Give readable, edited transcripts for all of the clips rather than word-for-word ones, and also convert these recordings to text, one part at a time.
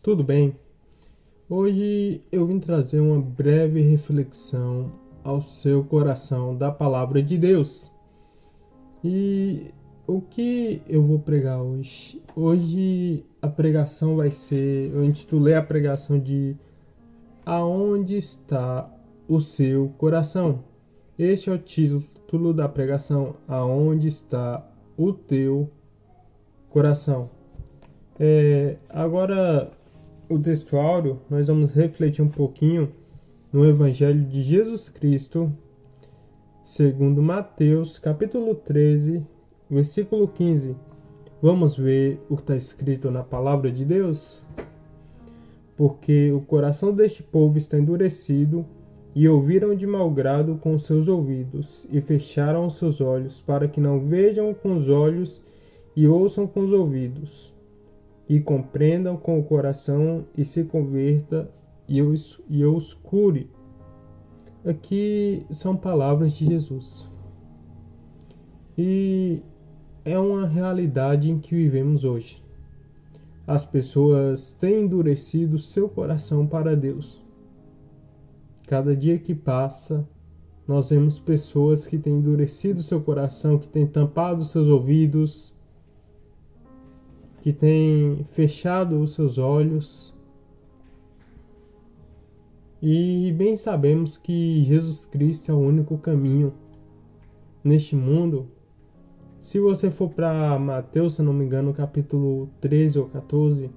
tudo bem? Hoje eu vim trazer uma breve reflexão ao seu coração da palavra de Deus. E o que eu vou pregar hoje? Hoje a pregação vai ser, eu intitulei a pregação de Aonde está o seu coração? Este é o título da pregação, Aonde está o teu coração? Agora, o texto áureo, nós vamos refletir um pouquinho no Evangelho de Jesus Cristo, segundo Mateus, capítulo 13, versículo 15. Vamos ver o que está escrito na palavra de Deus? Porque o coração deste povo está endurecido, e ouviram de mau grado com os seus ouvidos, e fecharam os seus olhos, para que não vejam com os olhos e ouçam com os ouvidos, e compreendam com o coração e se converta e eu os cure. Aqui são palavras de Jesus. E é uma realidade em que vivemos hoje. As pessoas têm endurecido seu coração para Deus. Cada dia que passa, nós vemos pessoas que têm endurecido seu coração, que têm tampado seus ouvidos, que tem fechado os seus olhos. E bem sabemos que Jesus Cristo é o único caminho neste mundo. Se você for para Mateus, se não me engano, capítulo 13 ou 14,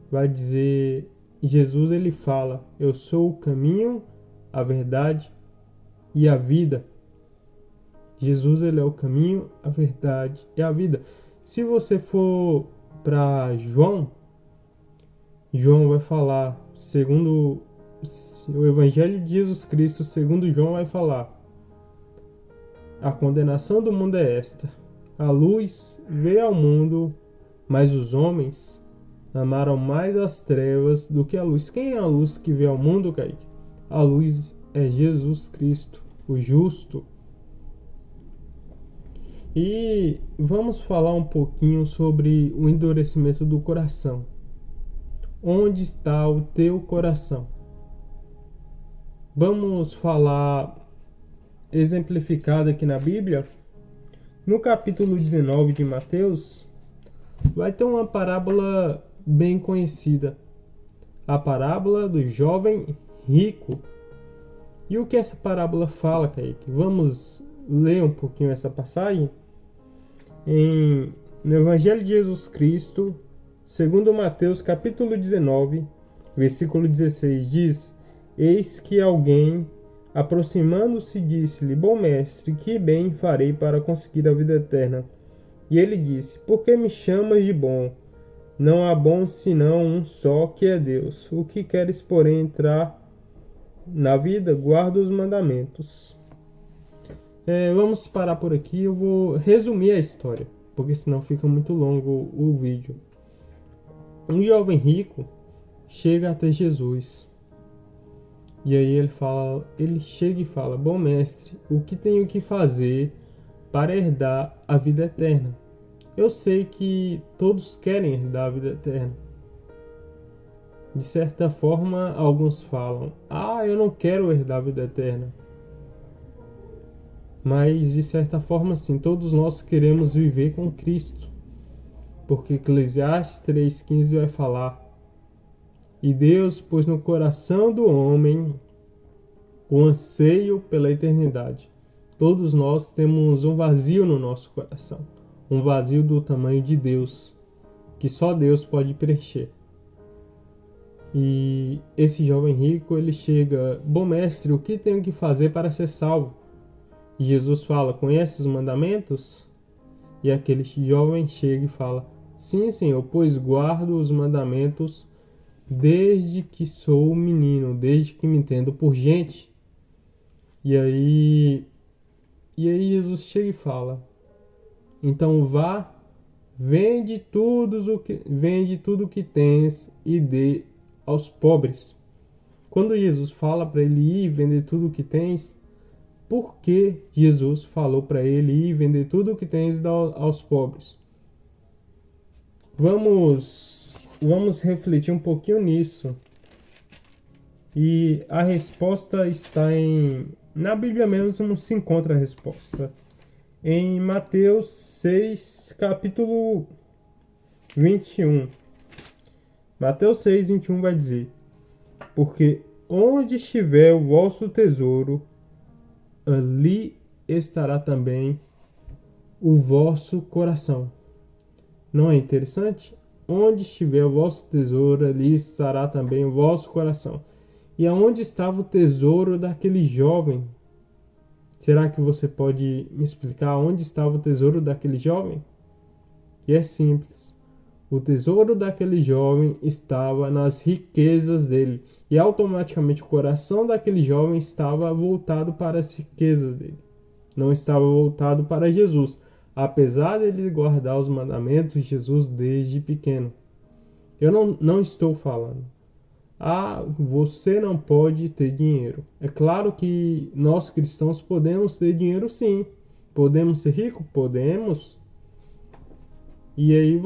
vai dizer, Jesus ele fala, eu sou o caminho, a verdade e a vida. Jesus ele é o caminho, a verdade e a vida. Se você for para João vai falar, segundo o Evangelho de Jesus Cristo, segundo João vai falar, a condenação do mundo é esta: a luz veio ao mundo, mas os homens amaram mais as trevas do que a luz. Quem é a luz que veio ao mundo, Kaique? A luz é Jesus Cristo, o justo. E vamos falar um pouquinho sobre o endurecimento do coração. Onde está o teu coração? Vamos falar exemplificado aqui na Bíblia. No capítulo 19 de Mateus, vai ter uma parábola bem conhecida. A parábola do jovem rico. E o que essa parábola fala, Kaique? Vamos ler um pouquinho essa passagem? No Evangelho de Jesus Cristo, segundo Mateus capítulo 19, versículo 16, diz: Eis que alguém, aproximando-se, disse-lhe: Bom mestre, que bem farei para conseguir a vida eterna? E ele disse: Por que me chamas de bom? Não há bom senão um só, que é Deus. O que queres, porém, entrar na vida? Guarda os mandamentos. Vamos parar por aqui. Eu vou resumir a história, porque senão fica muito longo o vídeo. Um jovem rico chega até Jesus. E aí ele chega e fala: Bom mestre, o que tenho que fazer para herdar a vida eterna? Eu sei que todos querem herdar a vida eterna. De certa forma, alguns falam: eu não quero herdar a vida eterna. Mas de certa forma, sim, todos nós queremos viver com Cristo. Porque Eclesiastes 3,15 vai falar: E Deus pôs no coração do homem o anseio pela eternidade. Todos nós temos um vazio no nosso coração. Um vazio do tamanho de Deus, que só Deus pode preencher. E esse jovem rico, ele chega: Bom mestre, o que tenho que fazer para ser salvo? E Jesus fala: Conhece os mandamentos? E aquele jovem chega e fala: Sim, Senhor, pois guardo os mandamentos desde que sou menino, desde que me entendo por gente. E aí Jesus chega e fala: Então vá, vende tudo o que tens e dê aos pobres. Quando Jesus fala para ele ir vender tudo o que tens, por que Jesus falou para ele ir vender tudo o que tens e dar aos pobres? Vamos vamos refletir um pouquinho nisso. E a resposta está na Bíblia mesmo se encontra a resposta. Em Mateus 6, capítulo 21. Mateus 6, 21 vai dizer: porque onde estiver o vosso tesouro, ali estará também o vosso coração. Não é interessante? Onde estiver o vosso tesouro, ali estará também o vosso coração. E aonde estava o tesouro daquele jovem? Será que você pode me explicar onde estava o tesouro daquele jovem? E é simples. O tesouro daquele jovem estava nas riquezas dele. E automaticamente o coração daquele jovem estava voltado para as riquezas dele. Não estava voltado para Jesus. Apesar de ele guardar os mandamentos de Jesus desde pequeno. Eu não estou falando: você não pode ter dinheiro. É claro que nós cristãos podemos ter dinheiro, sim. Podemos ser ricos? Podemos. E aí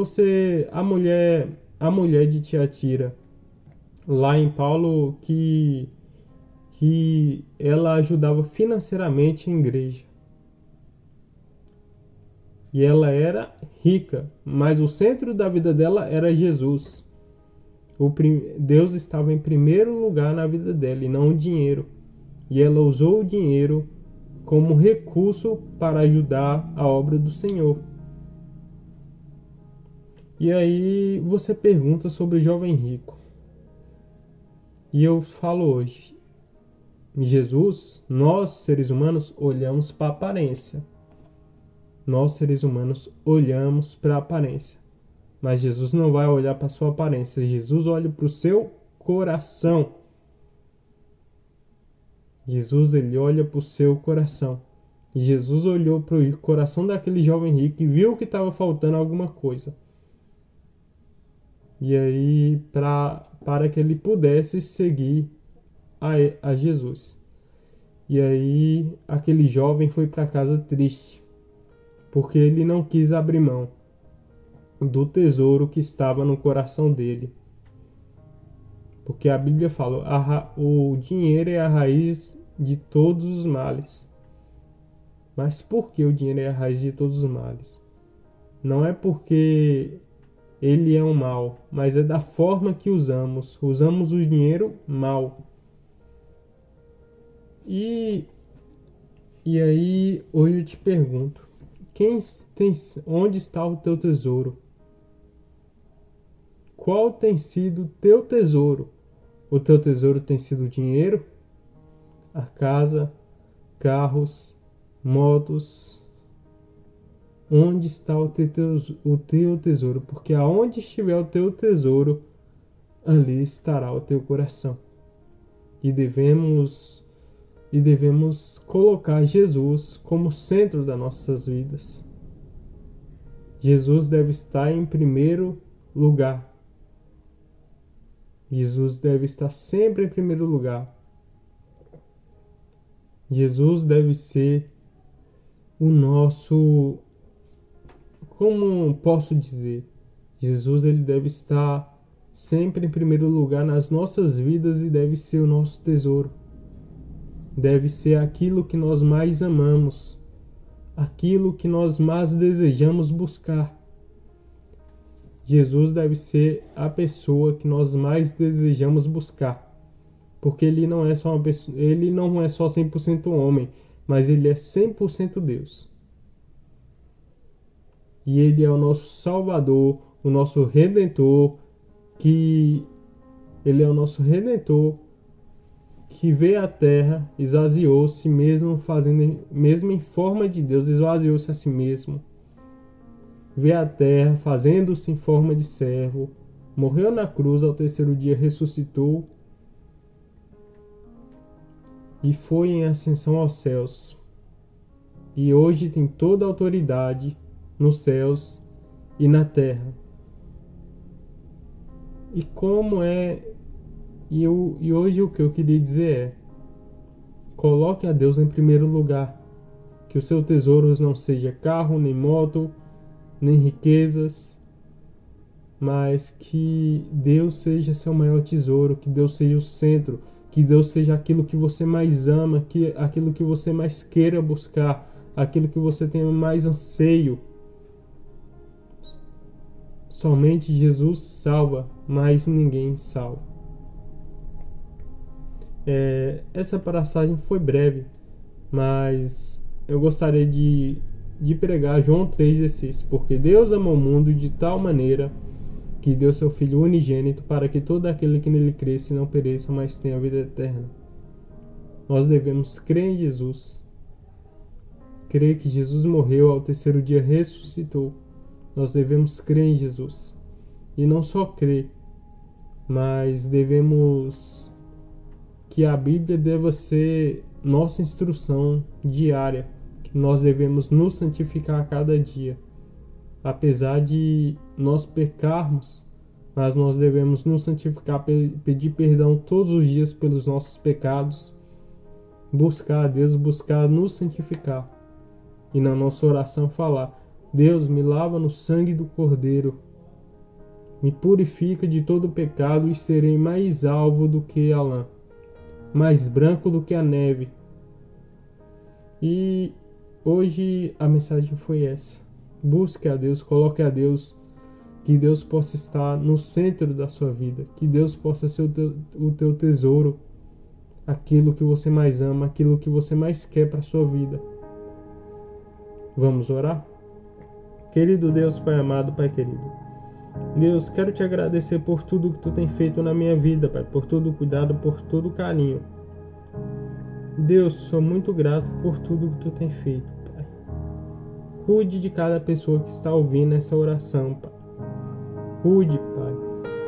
a mulher de Tiatira, lá em Paulo, que ela ajudava financeiramente a igreja. E ela era rica, mas o centro da vida dela era Jesus. Deus estava em primeiro lugar na vida dela e não o dinheiro. E ela usou o dinheiro como recurso para ajudar a obra do Senhor. E aí você pergunta sobre o jovem rico. E eu falo hoje: Jesus, nós seres humanos olhamos para a aparência. Nós seres humanos olhamos para a aparência. Mas Jesus não vai olhar para a sua aparência. Jesus olha para o seu coração. Jesus, ele olha para o seu coração. E Jesus olhou para o coração daquele jovem rico e viu que estava faltando alguma coisa. E aí, para que ele pudesse seguir a Jesus. E aí, aquele jovem foi para casa triste, porque ele não quis abrir mão do tesouro que estava no coração dele. Porque a Bíblia fala: o dinheiro é a raiz de todos os males. Mas por que o dinheiro é a raiz de todos os males? Não é porque ele é um mal, mas é da forma que usamos. Usamos o dinheiro mal. E aí, hoje eu te pergunto: onde está o teu tesouro? Qual tem sido o teu tesouro? O teu tesouro tem sido o dinheiro? A casa? Carros? Motos? Onde está o teu tesouro? Porque aonde estiver o teu tesouro, ali estará o teu coração. E devemos colocar Jesus como centro das nossas vidas. Jesus deve estar em primeiro lugar. Jesus deve estar sempre em primeiro lugar. Jesus deve ser o nosso... Como posso dizer? Jesus, ele deve estar sempre em primeiro lugar nas nossas vidas e deve ser o nosso tesouro. Deve ser aquilo que nós mais amamos, aquilo que nós mais desejamos buscar. Jesus deve ser a pessoa que nós mais desejamos buscar, porque ele não é só 100% homem, mas ele é 100% Deus. E ele é o nosso Salvador, o nosso Redentor, que veio à terra, esvaziou-se mesmo em forma de Deus, esvaziou-se a si mesmo. Veio à terra, fazendo-se em forma de servo, morreu na cruz, ao terceiro dia ressuscitou e foi em ascensão aos céus. E hoje tem toda a autoridade nos céus e na terra. E hoje o que eu queria dizer é: coloque a Deus em primeiro lugar. Que os seus tesouros não seja carro, nem moto, nem riquezas, mas que Deus seja seu maior tesouro, que Deus seja o centro, que Deus seja aquilo que você mais ama, que aquilo que você mais queira buscar, aquilo que você tenha mais anseio. Somente Jesus salva, mas ninguém salva. Essa passagem foi breve, mas eu gostaria de pregar João 3,16, porque Deus amou o mundo de tal maneira que deu seu Filho unigênito para que todo aquele que nele cresce não pereça, mas tenha a vida eterna. Nós devemos crer em Jesus, crer que Jesus morreu, ao terceiro dia ressuscitou. Nós devemos crer em Jesus. E não só crer, mas devemos que a Bíblia deva ser nossa instrução diária, que nós devemos nos santificar a cada dia. Apesar de nós pecarmos, mas nós devemos nos santificar, pedir perdão todos os dias pelos nossos pecados, buscar a Deus, buscar nos santificar. E na nossa oração falar: Deus, me lava no sangue do Cordeiro, me purifica de todo pecado e serei mais alvo do que a lã, mais branco do que a neve. E hoje a mensagem foi essa. Busque a Deus, coloque a Deus, que Deus possa estar no centro da sua vida, que Deus possa ser o teu tesouro, aquilo que você mais ama, aquilo que você mais quer para a sua vida. Vamos orar? Querido Deus, Pai amado, Pai querido, Deus, quero te agradecer por tudo que tu tem feito na minha vida, Pai, por todo o cuidado, por todo o carinho. Deus, sou muito grato por tudo que tu tem feito, Pai. Cuide de cada pessoa que está ouvindo essa oração, Pai. Cuide, Pai,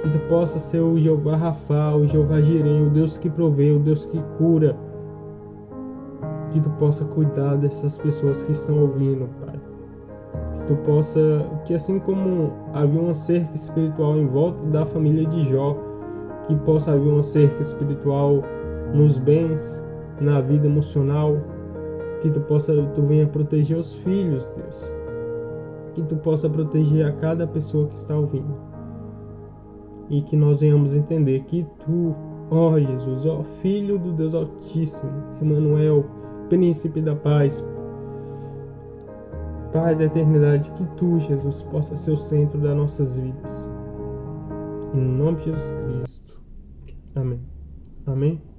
que tu possa ser o Jeová Rafa, o Jeová Jireh, o Deus que provê, o Deus que cura. Que tu possa cuidar dessas pessoas que estão ouvindo, Pai. Que tu possa, que assim como havia uma cerca espiritual em volta da família de Jó, que possa haver uma cerca espiritual nos bens, na vida emocional, que tu venha proteger os filhos, Deus. Que tu possa proteger a cada pessoa que está ouvindo. E que nós venhamos entender que tu, ó Jesus, ó Filho do Deus Altíssimo, Emmanuel, Príncipe da Paz, Pai da eternidade, que tu, Jesus, possa ser o centro das nossas vidas. Em nome de Jesus Cristo. Amém. Amém.